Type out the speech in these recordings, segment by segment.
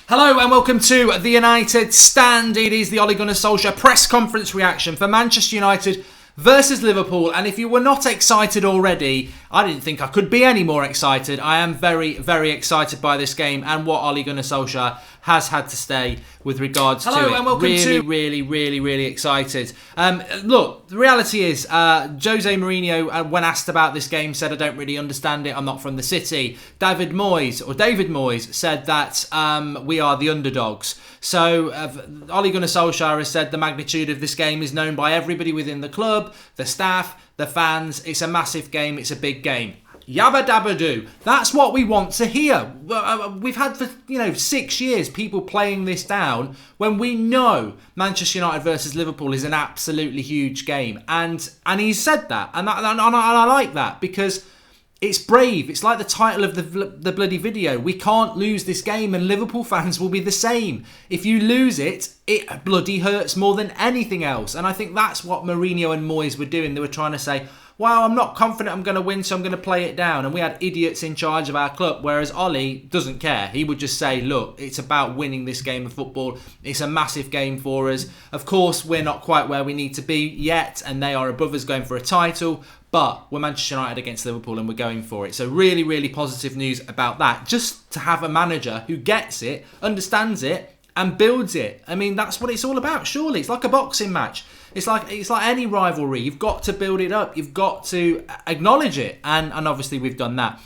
Hello and welcome to the United Stand. It is the Ole Gunnar Solskjaer press conference reaction for Manchester United versus Liverpool. And if you were not excited already, I didn't think I could be any more excited. I am very, very excited by this game and what Ole Gunnar Solskjaer has had to say with regards to it. Hello and welcome really excited. Look, the reality is, Jose Mourinho, when asked about this game, said, I don't really understand it. I'm not from the city. David Moyes said that we are the underdogs. So Ole Gunnar Solskjaer has said the magnitude of this game is known by everybody within the club, the staff, the fans. It's a massive game. It's a big game. Yabba dabba doo. That's what we want to hear. We've had for 6 years people playing this down when we know Manchester United versus Liverpool is an absolutely huge game, and he's said that, and I like that because it's brave. It's like the title of the bloody video. We can't lose this game, and Liverpool fans will be the same. If you lose it, it bloody hurts more than anything else. And I think that's what Mourinho and Moyes were doing. They were trying to say, wow, I'm not confident I'm going to win, so I'm going to play it down. And we had idiots in charge of our club, whereas Ole doesn't care. He would just say, look, it's about winning this game of football. It's a massive game for us. Of course, we're not quite where we need to be yet, and they are above us going for a title. But we're Manchester United against Liverpool and we're going for it. So really positive news about that. Just to have a manager who gets it, understands it, and builds it. I mean, that's what it's all about, surely. It's like a boxing match. It's like any rivalry. You've got to build it up. You've got to acknowledge it. And obviously we've done that.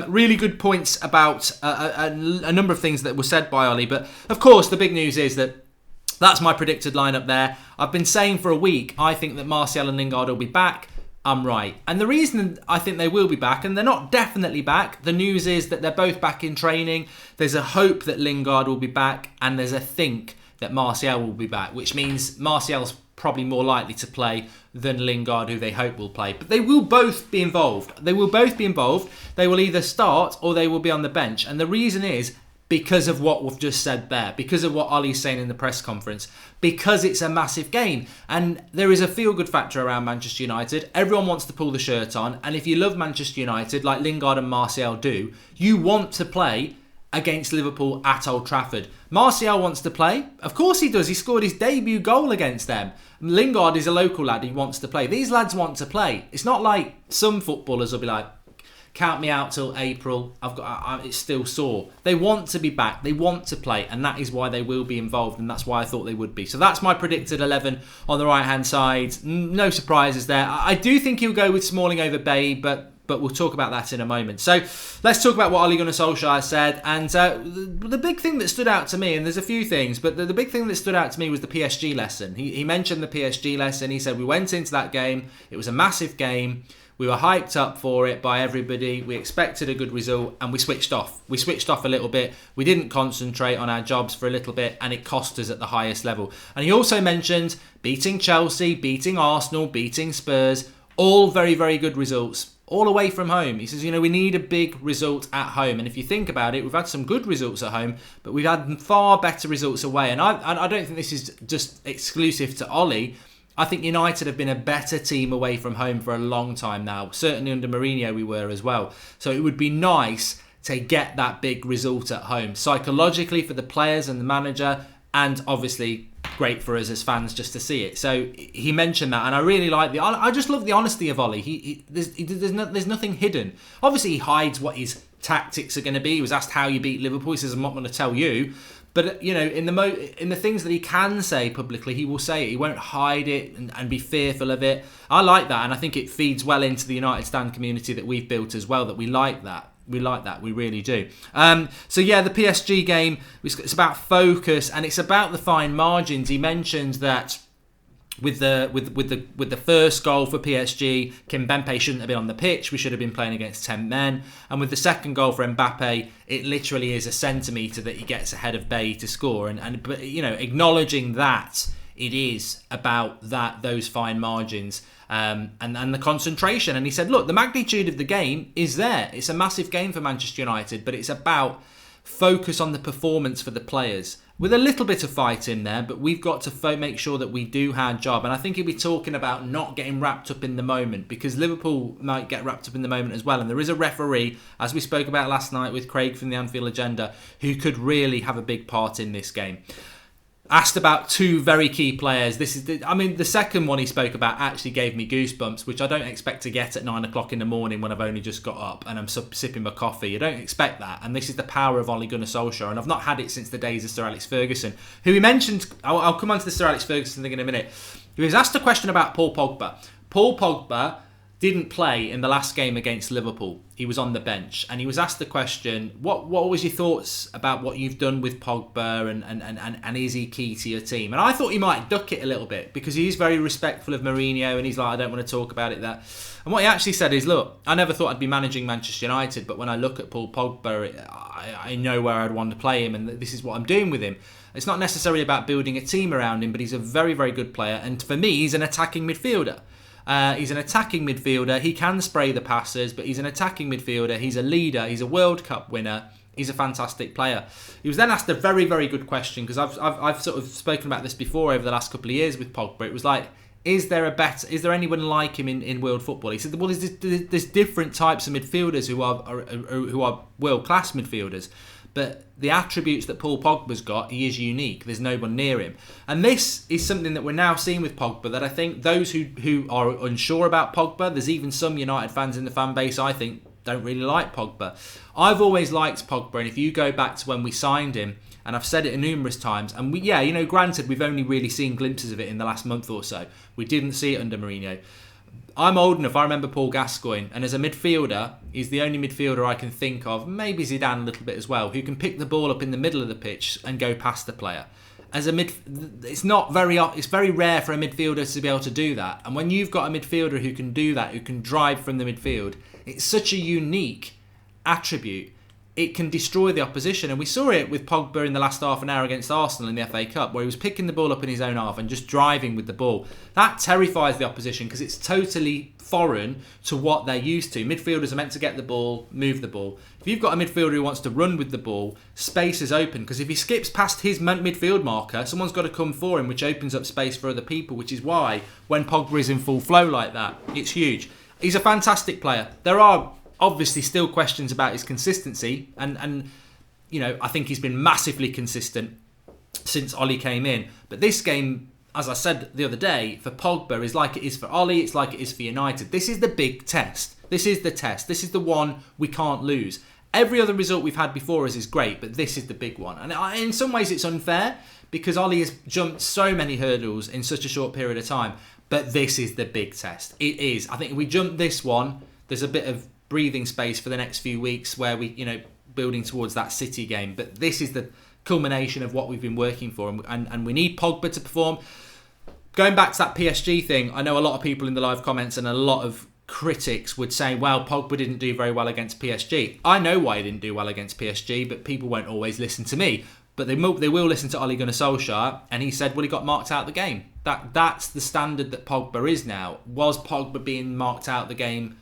Really good points about a number of things that were said by Ole. But of course, the big news is that's my predicted lineup there. I've been saying for a week, I think that Martial and Lingard will be back. I'm right. And the reason I think they will be back, and they're not definitely back, the news is that they're both back in training. There's a hope that Lingard will be back, and there's a think that Martial will be back, which means Martial's probably more likely to play than Lingard, who they hope will play. But they will both be involved. They will either start or they will be on the bench. And the reason is because of what we've just said there, because of what Ole's saying in the press conference, because it's a massive game. And there is a feel-good factor around Manchester United. Everyone wants to pull the shirt on. And if you love Manchester United, like Lingard and Martial do, you want to play against Liverpool at Old Trafford. Martial wants to play. Of course he does. He scored his debut goal against them. Lingard is a local lad. He wants to play. These lads want to play. It's not like some footballers will be like, count me out till April. It's still sore. They want to be back. They want to play, and that is why they will be involved, and that's why I thought they would be. So that's my predicted 11 on the right-hand side. No surprises there. I do think he'll go with Smalling over Bay, but we'll talk about that in a moment. So let's talk about what Ole Gunnar Solskjaer said. And the big thing that stood out to me, and there's a few things, but the big thing that stood out to me was the PSG lesson. He mentioned the PSG lesson. He said we went into that game. It was a massive game. We were hyped up for it by everybody. We expected a good result and we switched off. We switched off a little bit. We didn't concentrate on our jobs for a little bit and it cost us at the highest level. And he also mentioned beating Chelsea, beating Arsenal, beating Spurs. All very good results. All away from home. He says, we need a big result at home. And if you think about it, we've had some good results at home, but we've had far better results away. And I don't think this is just exclusive to Ole. I think United have been a better team away from home for a long time now. Certainly under Mourinho we were as well. So it would be nice to get that big result at home. Psychologically for the players and the manager, and obviously great for us as fans just to see it. So he mentioned that, and I really like I just love the honesty of Ole. There's nothing hidden. Obviously he hides what his tactics are going to be. He was asked how you beat Liverpool. He says, I'm not going to tell you. But, in the things that he can say publicly, he will say it. He won't hide it and be fearful of it. I like that, and I think it feeds well into the United Stand community that we've built as well, that we like that. We like that. We really do. So, yeah, the PSG game, it's about focus, and it's about the fine margins. He mentioned that with the first goal for PSG, Kimpembe shouldn't have been on the pitch. We should have been playing against 10 men. And with the second goal for Mbappe, it literally is a centimetre that he gets ahead of Bay to score. But acknowledging that it is about those fine margins and the concentration. And he said, look, the magnitude of the game is there. It's a massive game for Manchester United, but it's about focus on the performance for the players. With a little bit of fight in there, but we've got to make sure that we do our job. And I think he'll be talking about not getting wrapped up in the moment, because Liverpool might get wrapped up in the moment as well. And there is a referee, as we spoke about last night with Craig from the Anfield Agenda, who could really have a big part in this game. Asked about two very key players. The second one he spoke about actually gave me goosebumps, which I don't expect to get at 9 o'clock in the morning when I've only just got up and I'm sipping my coffee. You don't expect that. And this is the power of Ole Gunnar Solskjaer. And I've not had it since the days of Sir Alex Ferguson, who he mentioned. I'll come on to the Sir Alex Ferguson thing in a minute. He was asked a question about Paul Pogba. Paul Pogba didn't play in the last game against Liverpool. He was on the bench, and he was asked the question, what was your thoughts about what you've done with Pogba, and is he key to your team? And I thought he might duck it a little bit, because he's very respectful of Mourinho, and he's like, I don't want to talk about it. And what he actually said is, look, I never thought I'd be managing Manchester United, but when I look at Paul Pogba, I know where I'd want to play him, and this is what I'm doing with him. It's not necessarily about building a team around him, but he's a very, very good player, and for me, he's an attacking midfielder. He's an attacking midfielder. He can spray the passes, but he's an attacking midfielder. He's a leader. He's a World Cup winner. He's a fantastic player. He was then asked a very, very good question, because I've sort of spoken about this before over the last couple of years with Pogba. It was like, is there anyone like him in world football? He said, well, there's different types of midfielders who are world class midfielders. But the attributes that Paul Pogba's got, he is unique. There's no one near him. And this is something that we're now seeing with Pogba, that I think those who are unsure about Pogba, there's even some United fans in the fan base, I think, don't really like Pogba. I've always liked Pogba, and if you go back to when we signed him, and I've said it numerous times, and granted, we've only really seen glimpses of it in the last month or so. We didn't see it under Mourinho. I'm old enough, I remember Paul Gascoigne, and as a midfielder, he's the only midfielder I can think of, maybe Zidane a little bit as well, who can pick the ball up in the middle of the pitch and go past the player. It's very rare for a midfielder to be able to do that. And when you've got a midfielder who can do that, who can drive from the midfield, it's such a unique attribute. It can destroy the opposition. And we saw it with Pogba in the last half an hour against Arsenal in the FA Cup, where he was picking the ball up in his own half and just driving with the ball. That terrifies the opposition, because it's totally foreign to what they're used to. Midfielders are meant to get the ball, move the ball. If you've got a midfielder who wants to run with the ball, space is open, because if he skips past his midfield marker, someone's got to come for him, which opens up space for other people, which is why when Pogba is in full flow like that, it's huge. He's a fantastic player. There are obviously still questions about his consistency, and I think he's been massively consistent since Ole came in. But this game, as I said the other day, for Pogba is like it is for Ole, it's like it is for United. This is the big test. This is the test. This is the one we can't lose. Every other result we've had before us is great, but this is the big one. And in some ways it's unfair, because Ole has jumped so many hurdles in such a short period of time. But this is the big test. It is. I think if we jump this one, there's a bit of breathing space for the next few weeks where we, building towards that City game. But this is the culmination of what we've been working for, and we need Pogba to perform. Going back to that PSG thing, I know a lot of people in the live comments and a lot of critics would say, well, Pogba didn't do very well against PSG. I know why he didn't do well against PSG, but people won't always listen to me. But they will listen to Ole Gunnar Solskjaer, and he said, well, he got marked out of the game. That's the standard that Pogba is now. Was Pogba being marked out of the game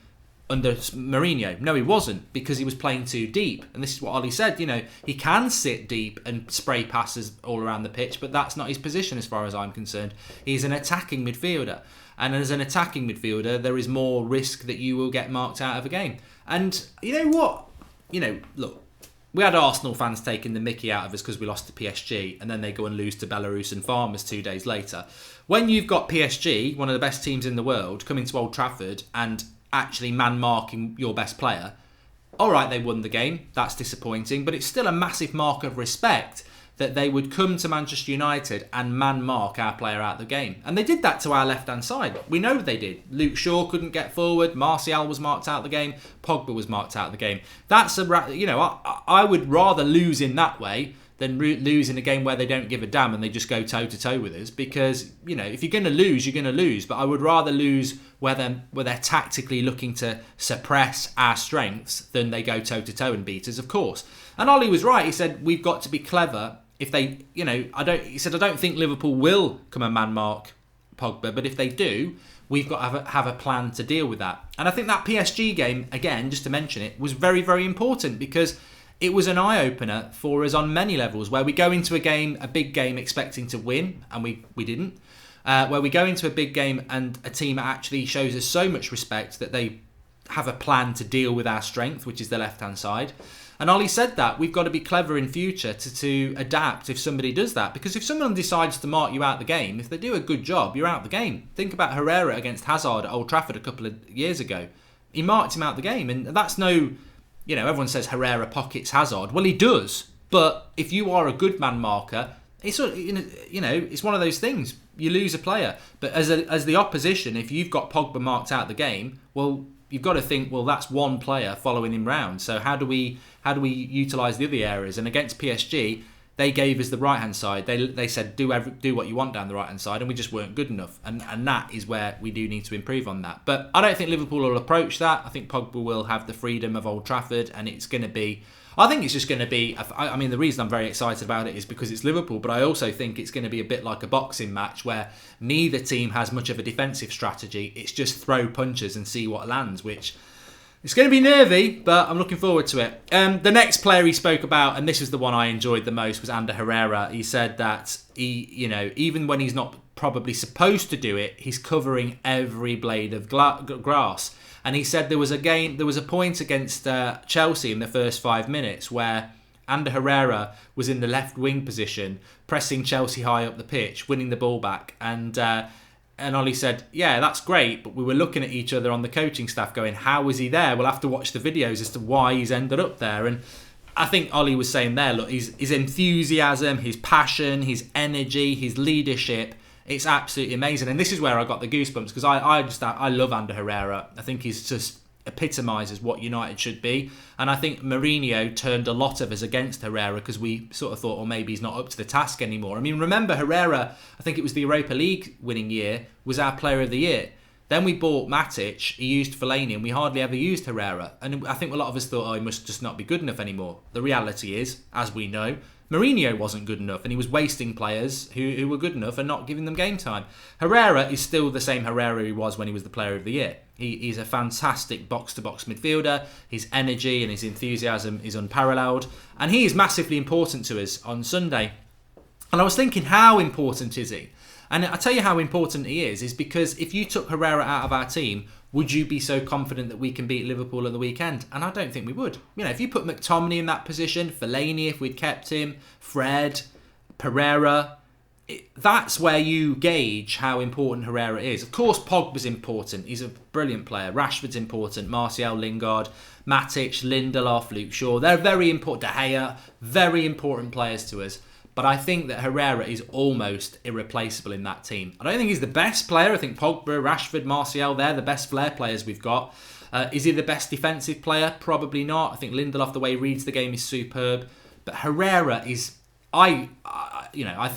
under Mourinho? No, he wasn't, because he was playing too deep. And this is what Ole said, he can sit deep and spray passes all around the pitch, but that's not his position as far as I'm concerned. He's an attacking midfielder. And as an attacking midfielder, there is more risk that you will get marked out of a game. And you know what? Look, we had Arsenal fans taking the mickey out of us because we lost to PSG, and then they go and lose to Belarus and Farmers 2 days later. When you've got PSG, one of the best teams in the world, coming to Old Trafford and actually man-marking your best player, all right, they won the game. That's disappointing, but it's still a massive mark of respect that they would come to Manchester United and man-mark our player out of the game. And they did that to our left-hand side. We know they did. Luke Shaw couldn't get forward. Martial was marked out of the game. Pogba was marked out of the game. That's I would rather lose in that way than lose in a game where they don't give a damn and they just go toe-to-toe with us. Because, if you're going to lose, you're going to lose. But I would rather lose where they're tactically looking to suppress our strengths than they go toe-to-toe and beat us, of course. And Ole was right. He said, we've got to be clever. If they, I don't think Liverpool will come and man-mark Pogba, but if they do, we've got to have a plan to deal with that. And I think that PSG game, again, just to mention it, was very, very important, because it was an eye-opener for us on many levels, where we go into a big game expecting to win, and we didn't. Where we go into a big game and a team actually shows us so much respect that they have a plan to deal with our strength, which is the left-hand side. And Ollie said that we've got to be clever in future to adapt if somebody does that. Because if someone decides to mark you out the game, if they do a good job, you're out the game. Think about Herrera against Hazard at Old Trafford a couple of years ago. He marked him out the game, and that's no... everyone says Herrera pockets Hazard. Well, he does. But if you are a good man marker, it's one of those things. You lose a player. But as the opposition, if you've got Pogba marked out the game, well, you've got to think, well, that's one player following him round. So how do we utilise the other areas? And against PSG, they gave us the right hand side. They said do what you want down the right hand side, and we just weren't good enough. And that is where we do need to improve on that. But I don't think Liverpool will approach that. I think Pogba will have the freedom of Old Trafford, and it's going to be. I think it's just going to be. I mean, the reason I'm very excited about it is because it's Liverpool, but I also think it's going to be a bit like a boxing match where neither team has much of a defensive strategy. It's just throw punches and see what lands, which. It's going to be nervy, but I'm looking forward to it. The next player he spoke about, and this was the one I enjoyed the most, was Ander Herrera. He said that even when he's not probably supposed to do it, he's covering every blade of grass. And he said there was a point against Chelsea in the first 5 minutes where Ander Herrera was in the left wing position, pressing Chelsea high up the pitch, winning the ball back, and Ollie said, yeah, that's great, but we were looking at each other on the coaching staff going, how was he there? We'll have to watch the videos as to why he's ended up there. And I think Ollie was saying there, look, his enthusiasm, his passion, his energy, his leadership, it's absolutely amazing. And this is where I got the goosebumps, because I love Ander Herrera. I think he's just epitomises what United should be. And I think Mourinho turned a lot of us against Herrera because we sort of thought, well, maybe he's not up to the task anymore. I mean, remember Herrera, I think it was the Europa League winning year, was our player of the year. Then we bought Matic, he used Fellaini, and we hardly ever used Herrera. And I think a lot of us thought, oh, he must just not be good enough anymore. The reality is, as we know, Mourinho wasn't good enough, and he was wasting players who were good enough and not giving them game time. Herrera is still the same Herrera he was when he was the player of the year. He's a fantastic box-to-box midfielder. His energy and his enthusiasm is unparalleled. And he is massively important to us on Sunday. And I was thinking, how important is he? And I tell you how important he is because if you took Herrera out of our team, would you be so confident that we can beat Liverpool at the weekend? And I don't think we would. If you put McTominay in that position, Fellaini if we'd kept him, Fred, Pereira, that's where you gauge how important Herrera is. Of course, Pogba's important. He's a brilliant player. Rashford's important. Martial, Lingard, Matic, Lindelof, Luke Shaw. They're very important. De Gea, very important players to us. But I think that Herrera is almost irreplaceable in that team. I don't think he's the best player. I think Pogba, Rashford, Martial, they're the best flair players we've got. Is he the best defensive player? Probably not. I think Lindelof, the way he reads the game, is superb. But Herrera is... I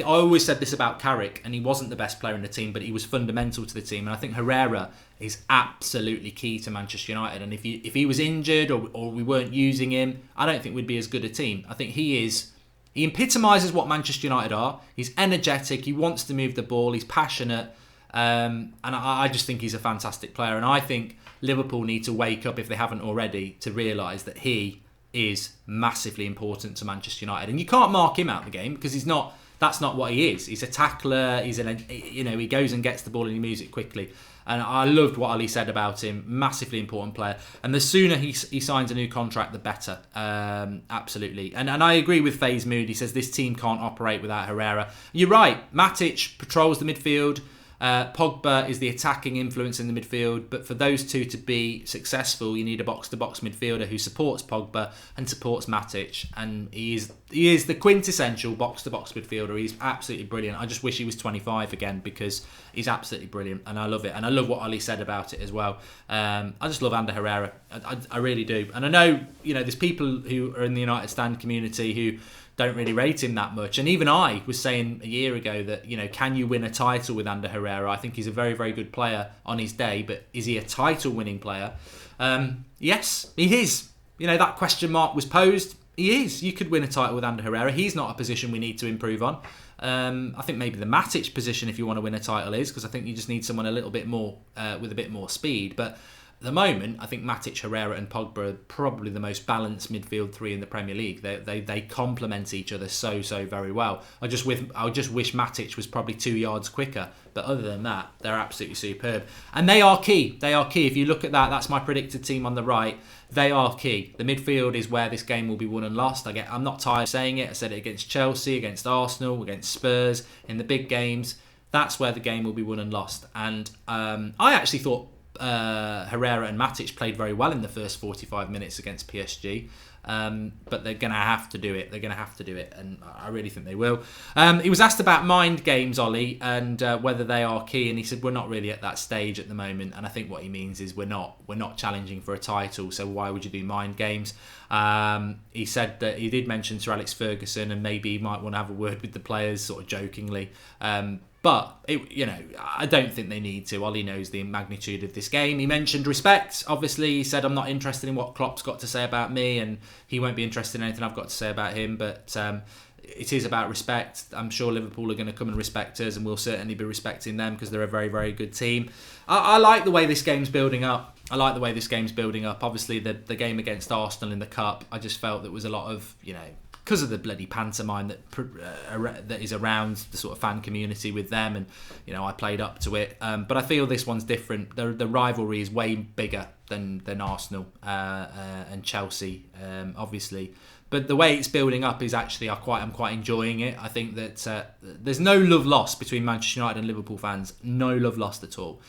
always said this about Carrick, and he wasn't the best player in the team, but he was fundamental to the team. And I think Herrera is absolutely key to Manchester United. And if he was injured or we weren't using him, I don't think we'd be as good a team. I think he is... He epitomises what Manchester United are. He's energetic. He wants to move the ball. He's passionate. And I just think he's a fantastic player. And I think Liverpool need to wake up, if they haven't already, to realise that he is massively important to Manchester United. And you can't mark him out the game because that's not what he is. He's a tackler. He goes and gets the ball and he moves it quickly. And I loved what Ali said about him. Massively important player. And the sooner he signs a new contract, the better. Absolutely. And I agree with FaZe Mood. He says this team can't operate without Herrera. You're right. Matic patrols the midfield. Pogba is the attacking influence in the midfield, but for those two to be successful, you need a box-to-box midfielder who supports Pogba and supports Matic, and he is the quintessential box-to-box midfielder. He's absolutely brilliant. I just wish he was 25 again because he's absolutely brilliant, and I love it. And I love what Ali said about it as well. I just love Ander Herrera. I really do. And I know there's people who are in the United Stand community who don't really rate him that much. And even I was saying a year ago that, can you win a title with Ander Herrera? I think he's a very, very good player on his day, but is he a title-winning player? Yes, he is. That question mark was posed. He is. You could win a title with Ander Herrera. He's not a position we need to improve on. I think maybe the Matic position, if you want to win a title, is, because I think you just need someone a little bit more, with a bit more speed. But the moment, I think Matic, Herrera and Pogba are probably the most balanced midfield three in the Premier League. They complement each other so very well. I just wish Matic was probably 2 yards quicker. But other than that, they're absolutely superb. And they are key. They are key. If you look at that, that's my predicted team on the right. They are key. The midfield is where this game will be won and lost. I'm not tired of saying it. I said it against Chelsea, against Arsenal, against Spurs, in the big games. That's where the game will be won and lost. And I actually thought Herrera and Matic played very well in the first 45 minutes against PSG. But they're going to have to do it. They're going to have to do it. And I really think they will. He was asked about mind games, Ollie, and whether they are key. And he said, we're not really at that stage at the moment. And I think what he means is we're not challenging for a title. So why would you do mind games? He said that he did mention Sir Alex Ferguson and maybe he might want to have a word with the players, sort of jokingly. But, I don't think they need to. Ollie knows the magnitude of this game. He mentioned respect. Obviously, he said, I'm not interested in what Klopp's got to say about me, and he won't be interested in anything I've got to say about him. But it is about respect. I'm sure Liverpool are going to come and respect us, and we'll certainly be respecting them because they're a very, very good team. I like the way this game's building up. Obviously, the game against Arsenal in the Cup, I just felt there was a lot of, because of the bloody pantomime that is around the sort of fan community with them, and I played up to it. But I feel this one's different. The rivalry is way bigger than Arsenal and Chelsea, obviously. But the way it's building up is actually I'm quite enjoying it. I think that there's no love lost between Manchester United and Liverpool fans. No love lost at all.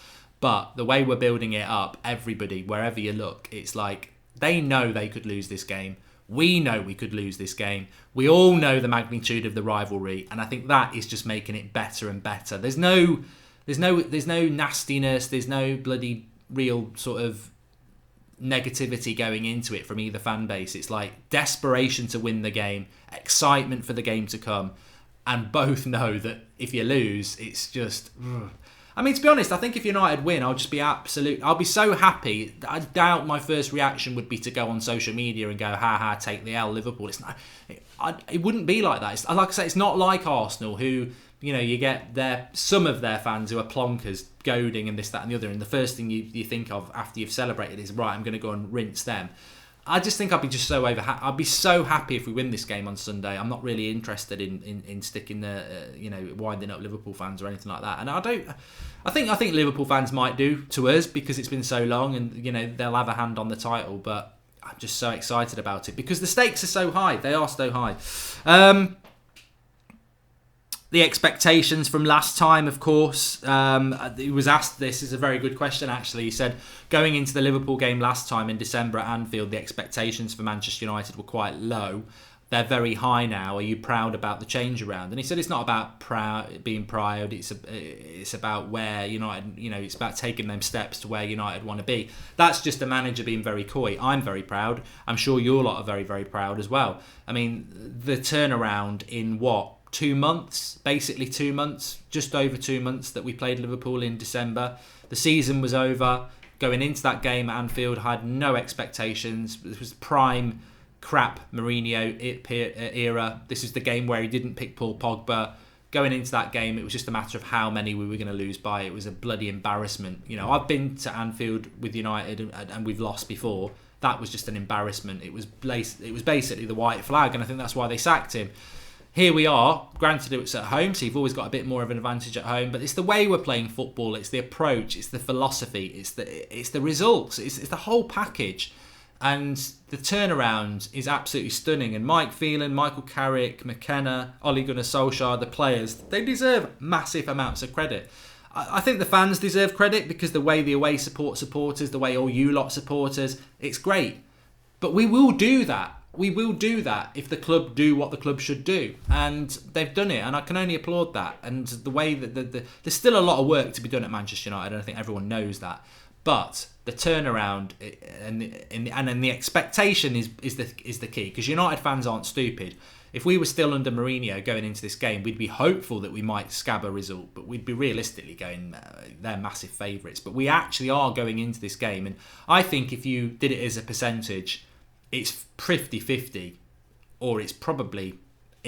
But the way we're building it up, everybody, wherever you look, it's like they know they could lose this game. We know we could lose this game. We all know the magnitude of the rivalry, and I think that is just making it better and better. There's no nastiness. There's no bloody real sort of negativity going into it from either fan base. It's like desperation to win the game, excitement for the game to come, and both know that if you lose, it's just. I mean, to be honest, I think if United win, I'll be so happy. I doubt my first reaction would be to go on social media and go, ha, take the L, Liverpool. It's not, it wouldn't be like that. Like I say, it's not like Arsenal, who, you get some of their fans who are plonkers, goading and this, that and the other. And the first thing you think of after you've celebrated is, right, I'm going to go and rinse them. I just think I'd be so happy if we win this game on Sunday. I'm not really interested in sticking winding up Liverpool fans or anything like that. And I think Liverpool fans might do to us because it's been so long, and they'll have a hand on the title. But I'm just so excited about it because the stakes are so high. They are so high. The expectations from last time, of course. He was asked, this is a very good question actually. He said, going into the Liverpool game last time in December at Anfield, the expectations for Manchester United were quite low. They're very high now. Are you proud about the change around? And he said it's not about being proud. It's about where United, it's about taking them steps to where United want to be. That's just a manager being very coy. I'm very proud. I'm sure you lot are very, very proud as well. I mean, the turnaround in 2 months, basically 2 months, just over 2 months that we played Liverpool in December. The season was over. Going into that game at Anfield, I had no expectations. This was prime crap Mourinho era. This is the game where he didn't pick Paul Pogba. Going into that game, it was just a matter of how many we were going to lose by. It was a bloody embarrassment. I've been to Anfield with United and we've lost before. That was just an embarrassment. It was basically the white flag, and I think that's why they sacked him. Here we are. Granted, it's at home, so you've always got a bit more of an advantage at home. But it's the way we're playing football. It's the approach. It's the philosophy. It's the results. It's the whole package. And the turnaround is absolutely stunning. And Mike Phelan, Michael Carrick, McKenna, Ole Gunnar Solskjaer, the players, they deserve massive amounts of credit. I think the fans deserve credit because the way the away supporters, the way all you lot supporters, it's great. But we will do that. We will do that if the club do what the club should do. And they've done it, and I can only applaud that. And the way that there's still a lot of work to be done at Manchester United, and I think everyone knows that. But the turnaround and the expectation is the key, because United fans aren't stupid. If we were still under Mourinho going into this game, we'd be hopeful that we might scab a result, but we'd be realistically going, they're massive favourites. But we actually are going into this game, and I think if you did it as a percentage, it's 50-50, or it's probably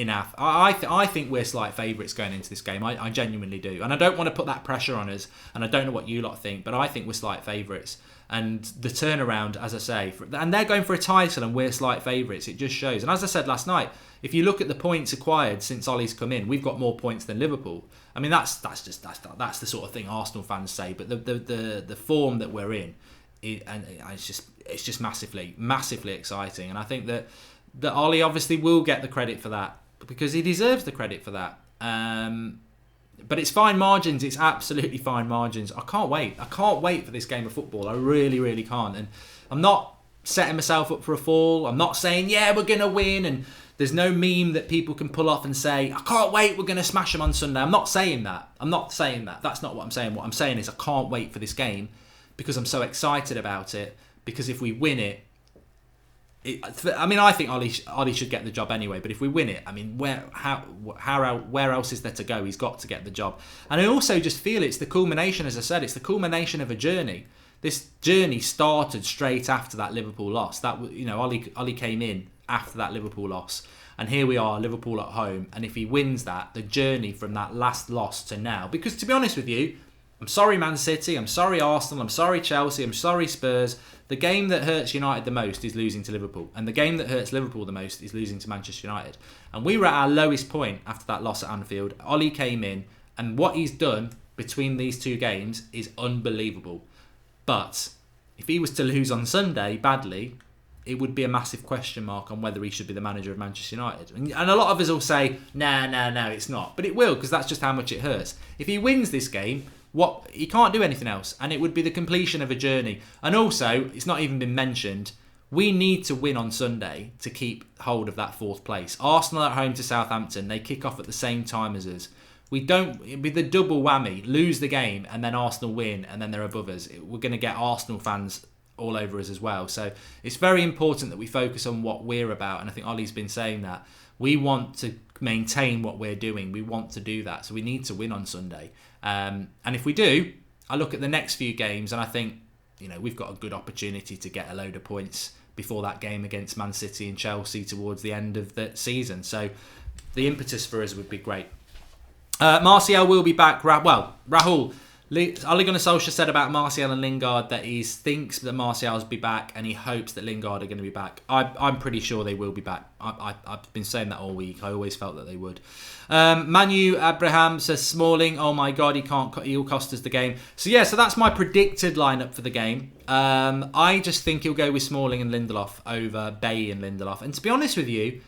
I think we're slight favourites going into this game. I genuinely do. And I don't want to put that pressure on us. And I don't know what you lot think, but I think we're slight favourites. And the turnaround, as I say, and they're going for a title and we're slight favourites. It just shows. And as I said last night, if you look at the points acquired since Ollie's come in, we've got more points than Liverpool. I mean, that's the sort of thing Arsenal fans say. But the form that we're in, it's just massively exciting. And I think that Ollie obviously will get the credit for that because he deserves the credit for that. But it's fine margins. It's absolutely fine margins. I can't wait. I can't wait for this game of football. I really, really can't. And I'm not setting myself up for a fall. I'm not saying, yeah, we're going to win. And there's no meme that people can pull off and say, I can't wait, we're going to smash them on Sunday. I'm not saying that. That's not what I'm saying. What I'm saying is I can't wait for this game because I'm so excited about it. Because if we win it, I think Ollie should get the job anyway. But if we win it, I mean, where else is there to go? He's got to get the job. And I also just feel it's the culmination, as I said, it's the culmination of a journey. This journey started straight after that Liverpool loss. Ollie came in after that Liverpool loss, and here we are, Liverpool at home. And if he wins that, the journey from that last loss to now, because to be honest with you, I'm sorry Man City, I'm sorry Arsenal, I'm sorry Chelsea, I'm sorry Spurs. The game that hurts United the most is losing to Liverpool. And the game that hurts Liverpool the most is losing to Manchester United. And we were at our lowest point after that loss at Anfield. Ollie came in, and what he's done between these two games is unbelievable. But if he was to lose on Sunday badly, it would be a massive question mark on whether he should be the manager of Manchester United. And a lot of us will say, no, it's not. But it will, because that's just how much it hurts. If he wins this game, he can't do anything else, and it would be the completion of a journey. And also, it's not even been mentioned, we need to win on Sunday to keep hold of that fourth place. Arsenal at home to Southampton, they kick off at the same time as us. It'd be the double whammy, lose the game and then Arsenal win and then they're above us. We're going to get Arsenal fans all over us as well. So it's very important that we focus on what we're about, and I think Ollie's been saying that. We want to maintain what we're doing. We want to do that. So we need to win on Sunday. And if we do, I look at the next few games and I think, we've got a good opportunity to get a load of points before that game against Man City and Chelsea towards the end of the season. So the impetus for us would be great. Martial will be back. Rahul, Ole Gunnar Solskjaer said about Martial and Lingard that he thinks that Martial's be back and he hopes that Lingard are going to be back. I'm pretty sure they will be back. I've been saying that all week. I always felt that they would. Manu Abraham says Smalling, oh my God, he'll cost us the game. So that's my predicted lineup for the game. I just think he'll go with Smalling and Lindelof over Bailly and Lindelof. And to be honest with you,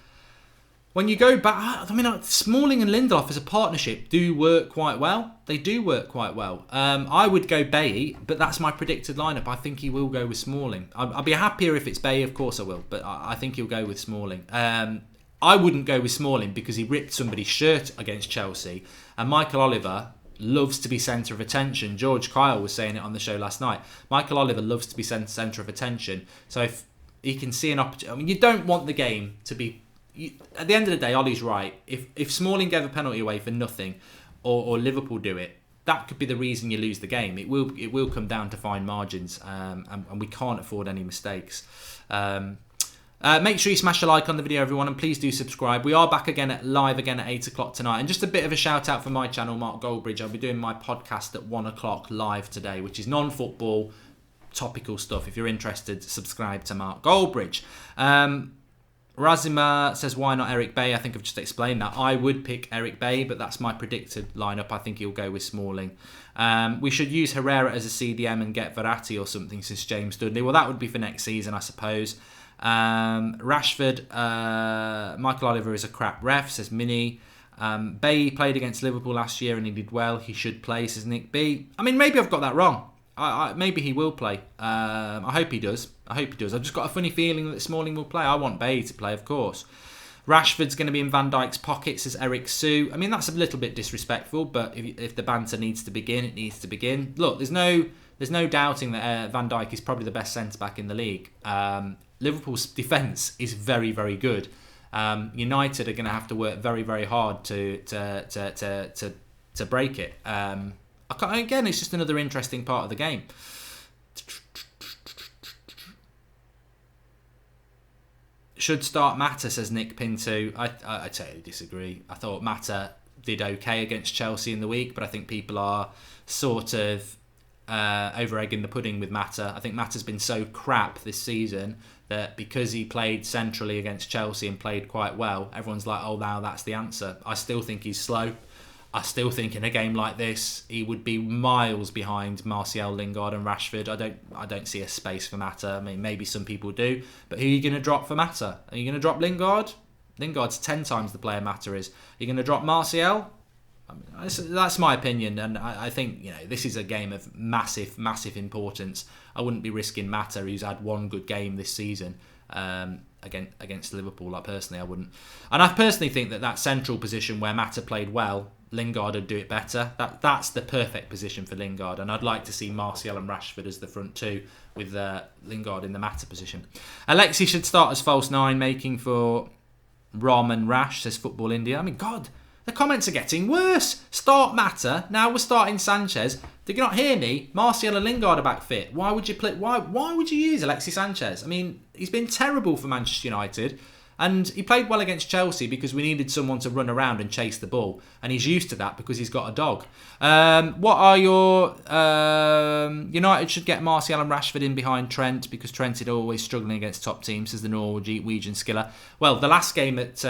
when you go back, Smalling and Lindelof as a partnership do work quite well. They do work quite well. I would go Bailly, but that's my predicted lineup. I think he will go with Smalling. I'll be happier if it's Bailly, of course I will, but I think he'll go with Smalling. I wouldn't go with Smalling because he ripped somebody's shirt against Chelsea, and Michael Oliver loves to be centre of attention. George Kyle was saying it on the show last night. Michael Oliver loves to be centre of attention. So if he can see an opportunity, you don't want the game to be. At the end of the day, Ollie's right. If Smalling gave a penalty away for nothing, or Liverpool do it, that could be the reason you lose the game. It will come down to fine margins, and we can't afford any mistakes. Make sure you smash a like on the video, everyone, and please do subscribe. We are back live again at 8 o'clock tonight. And just a bit of a shout out for my channel, Mark Goldbridge. I'll be doing my podcast at 1 o'clock live today, which is non-football, topical stuff. If you're interested, subscribe to Mark Goldbridge. Razima says, why not Eric Bailly? I think I've just explained that. I would pick Eric Bailly, but that's my predicted lineup. I think he'll go with Smalling. We should use Herrera as a CDM and get Verratti or something since James Dudley. Well, that would be for next season, I suppose. Rashford, Michael Oliver is a crap ref, says Minnie. Bailly played against Liverpool last year and he did well. He should play, says Nick B. Maybe I've got that wrong. Maybe he will play. I hope he does. I've just got a funny feeling that Smalling will play. I want Bailly to play, of course. Rashford's going to be in Van Dijk's pocket, says Eric Sue. That's a little bit disrespectful, but if the banter needs to begin, it needs to begin. Look, there's no doubting that Van Dijk is probably the best centre-back in the league. Liverpool's defence is very, very good. United are going to have to work very, very hard to break it. Again, it's just another interesting part of the game. should start Mata, says Nick Pinto. I totally disagree. I thought Mata did okay against Chelsea in the week, but I think people are sort of over-egging the pudding with Mata. I think Mata's been so crap this season that because he played centrally against Chelsea and played quite well, everyone's like, oh, now that's the answer. I still think he's slow. I still think in a game like this, he would be miles behind Martial, Lingard and Rashford. I don't see a space for Mata. I mean, maybe some people do, but who are you going to drop for Mata? Are you going to drop Lingard? Lingard's 10 times the player Mata is. Are you going to drop Martial? I mean, that's my opinion, and I think this is a game of massive, massive importance. I wouldn't be risking Mata, who's had one good game this season against Liverpool. Like, personally, I wouldn't. And I personally think that central position where Mata played well, Lingard would do it better. That's the perfect position for Lingard, and I'd like to see Martial and Rashford as the front two with Lingard in the Mata position. Alexi should start as false nine, making for Rom and Rash, says Football India. I mean, God, the comments are getting worse. Start Mata. Now we're starting Sanchez. Did you not hear me? Martial and Lingard are back fit. Why would you play? Why would you use Alexis Sanchez? I mean, he's been terrible for Manchester United, and he played well against Chelsea because we needed someone to run around and chase the ball, and he's used to that because he's got a dog. What are your United should get Martial and Rashford in behind Trent because Trent is always struggling against top teams, says the Norwegian skiller. Well, the last game at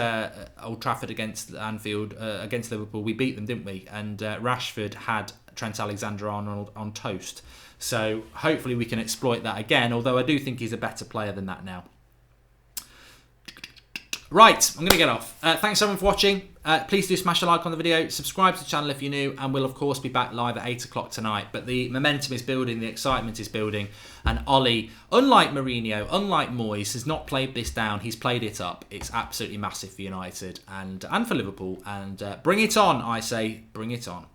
Old Trafford against Anfield against Liverpool, we beat them, didn't we? And Rashford had Trent Alexander-Arnold on toast. So hopefully we can exploit that again, although I do think he's a better player than that now. Right, I'm going to get off. Thanks everyone for watching. Please do smash a like on the video, subscribe to the channel if you're new, and we'll of course be back live at 8 o'clock tonight. But the momentum is building, the excitement is building, and Ollie, unlike Mourinho, unlike Moyes, has not played this down. He's played it up. It's absolutely massive for United and for Liverpool. And bring it on, I say, bring it on.